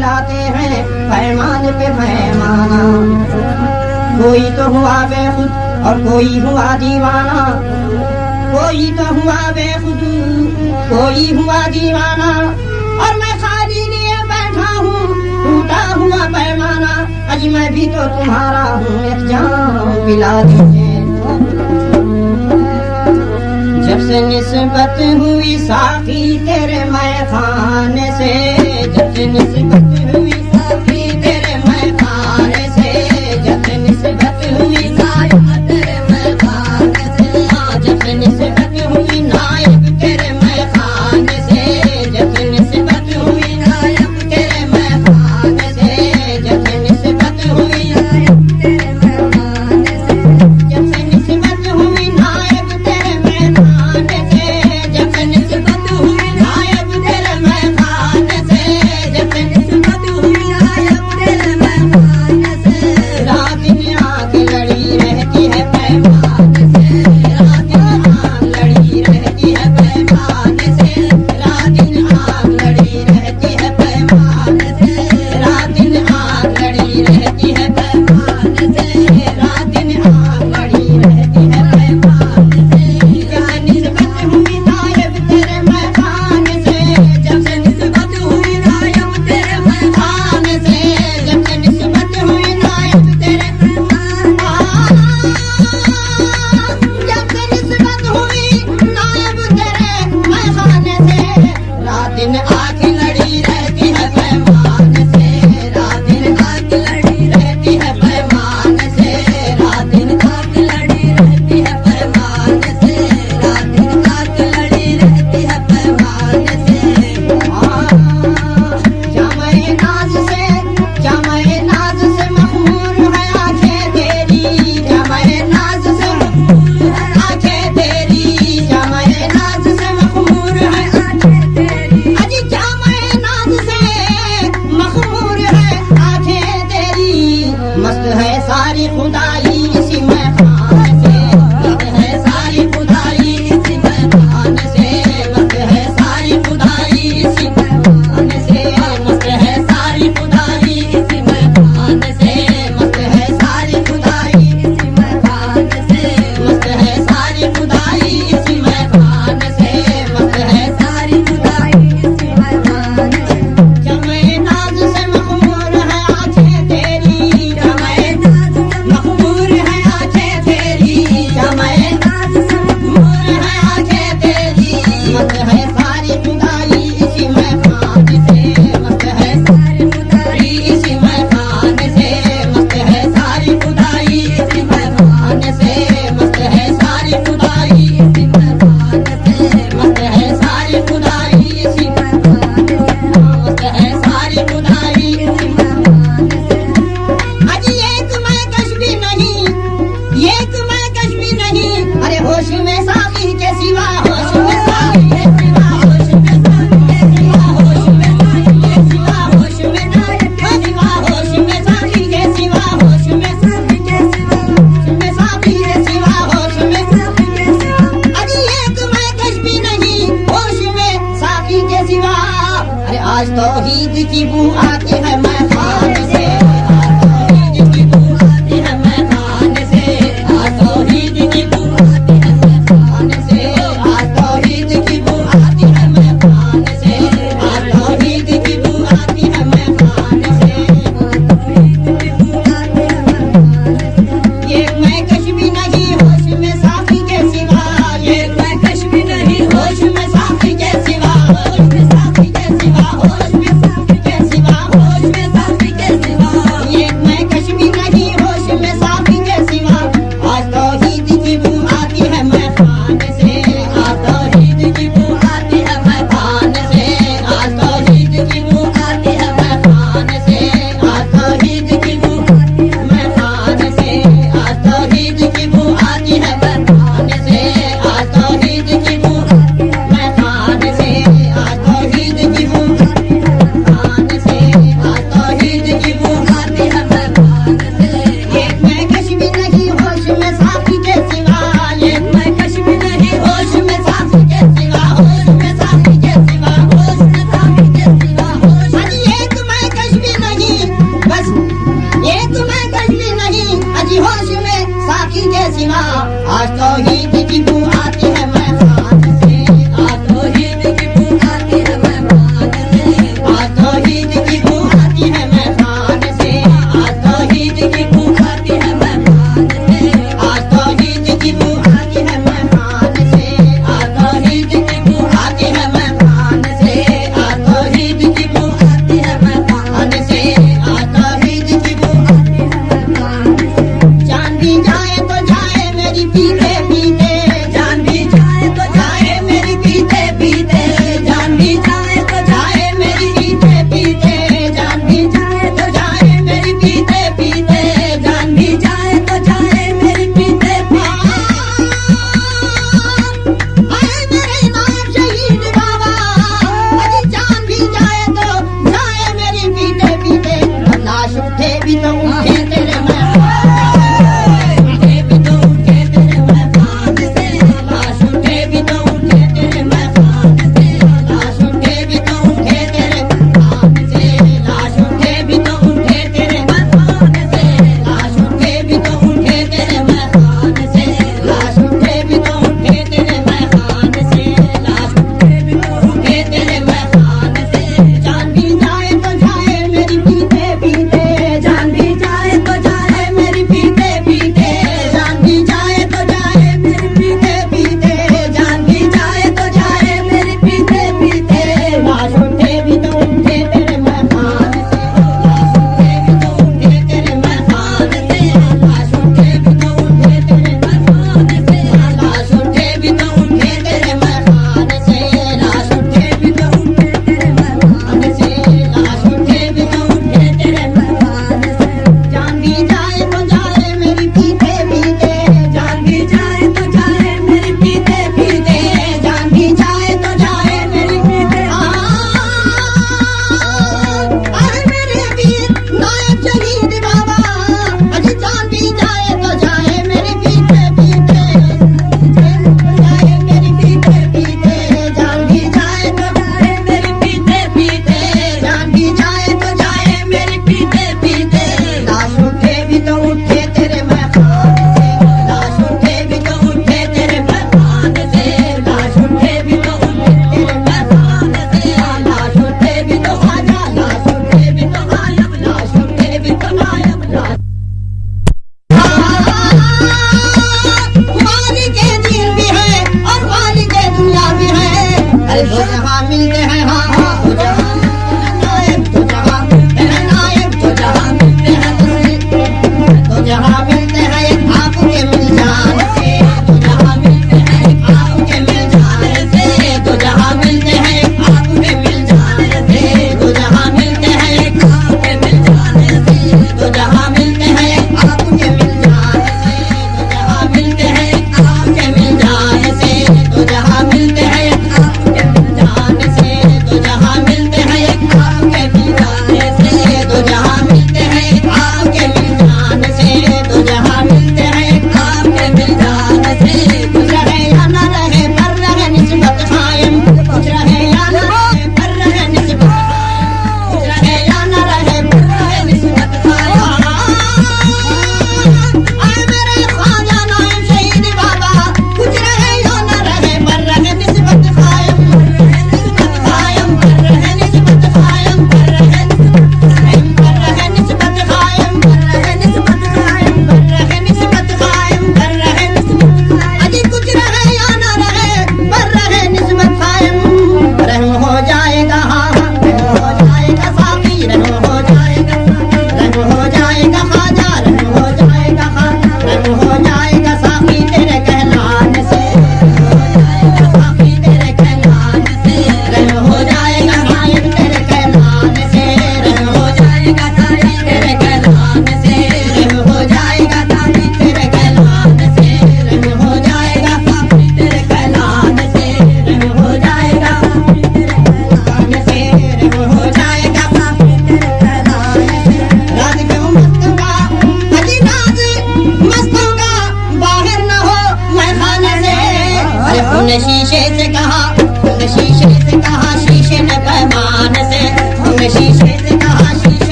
मिलाते हैं पैमान पे पैमाना। कोई तो हुआ बेखुद और कोई हुआ दीवाना, कोई तो हुआ बेखुद कोई हुआ दीवाना, और मैं खाली लिए बैठा हूँ टूटा हुआ पैमाना। अजी मैं भी तो तुम्हारा हूँ, एक जाम पिला दीजिए। जब से निस्बत हुई साकी तेरे मैखाने से, जब से निस्बत हुई साकी तेरे मैखाने से, जब से निस्बत हुई नायब तेरे मैखाने से, जब से निस्बत हुई नायब तेरे मैखाने से, जब से निस्बत हुई नायब तेरे मैखाने से, जब से निस्बत हुई नायब तेरे मैखाने से, जब से निस्बत हुई नायब तेरे मैखाने से, जब से निस्बत हुई नायब तेरे मैखाने से, जब से निस्बत हुई नायब तेरे मैखाने से, रात दिन आँख लड़ी रहती है पैमाने से, रात दिन आँख लड़ी रहती है पैमाने से, रात दिन आँख लड़ी रहती है पैमाने से, रात दिन आँख लड़ी रहती है पैमाने से, रात दिन आँख लड़ी रहती है पैमाने से। जब से निस्बत हुई नायब तेरे मैखाने से, जब से निस्बत हुई नायब तेरे मैखाने से, जब से निस्बत हुई नायब तेरे जब से निस्बत हुई नायब तेरे मैखाने से, रात दिन आँख लड़ी रहती है पैमाने से, रात दिन आँख लड़ी रहती है पैमाने से, रात दिन आँख लड़ी रहती है पैमाने से, रात दिन आँख लड़ी रहती है पैमाने से। जामे नाज से, जामे नाज से मखमूर है आंखें तेरी, जामे नाज से मखमूर है आंखें तेरी, जामे नाज से मखमूर है आंखें तेरी, अजी जामे नाज से मखमूर है आंखें तेरी। मस्त है सारी खुदाई इसी मैखाने से, मस्त है सारी खुदाई इसी मैखाने से, मस्त है सारी खुदाई इसी मैखाने से, मस्त है सारी खुदाई इसी मैखाने से, मस्त है सारी खुदाई इसी मैखाने से, मस्त है सारी खुदाई इसी मैखाने से, मस्त है सारी खुदाई इसी मैखाने से। जामे नाज से मखमूर है आंखें तेरी, जामे नाज से मखमूर है आंखें तेरी, जामे नाज से मखमूर है आंखें तेरी। मस्त है सारी खुदाई इसी मैखाने से, मस्त है सारी खुदाई इसी मैखाने से, मस्त है सारी खुदाई इसी मैखाने से, मस्त है सारी खुदाई इसी मैखाने से, मस्त है सारी खुदाई इसी मैखाने से, मस्त है सारी खुदाई इसी मैखाने से। अजी एक मैं कश भी नहीं, एक मैं कश भी नहीं, अरे होश में साकी के सिवा, होश में साकी के सिवा, होश में साकी के सिवा, होश में साकी के सिवा, होश में नायब के सिवा, होश में साकी के सिवा, होश में साकी के सिवा, होश में साकी के सिवा, होश में साकी के सिवा। अजी एक मैं कश भी नहीं, होश में साकी के सिवा। अरे आज तौहीद की बू आती है मैखाने से, आज तौहीद की बू आती है मैखाने से, आज तौहीद की बू आती है मैखाने से, आज तौहीद की बू आती है मैखाने से, आज तौहीद की बू आती है मैखाने से, आज तौहीद की बू आती है मैखाने से। ये मैं कश भी नहीं होश में साकी के सिवा, ये मैं कश भी नहीं होश में साकी के सिवा, होश में साकी के सिवा, होश में साकी के सिवा, होश में साकी के सिवा। कीजिए सिवा आज तौहीद की बू आती है मेहमान से आज तौहीद की बू आती है मेहमान से आज तौहीद की बू आती है मेहमान से आज तौहीद की बू आती है मेहमान से आज तौहीद की बू आती है मेहमान से आज तौहीद की बू आती है मेहमान से आज तौहीद की बू आती है मेहमान से आज तौहीद की बू आती है मेहमान से जान भी जाए तो जाए मेरी पीते पीते जान भी जाए तो जाए मेरी पीते पीते जान भी जाए तो जाए मेरी पीते पीते जान भी जाए तो जाए मेरी पीते पीते जान भी जाए तो जाए मेरी पीते पीते हाय मेरे नायब शहीद बाबा अजी जान भी जाए तो जाए मेरी पीते पीते लाश उठे भी तो उठे तेरे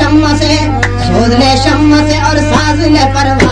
शम्मा से, शोध ले शम्मा से और साज ले परवाना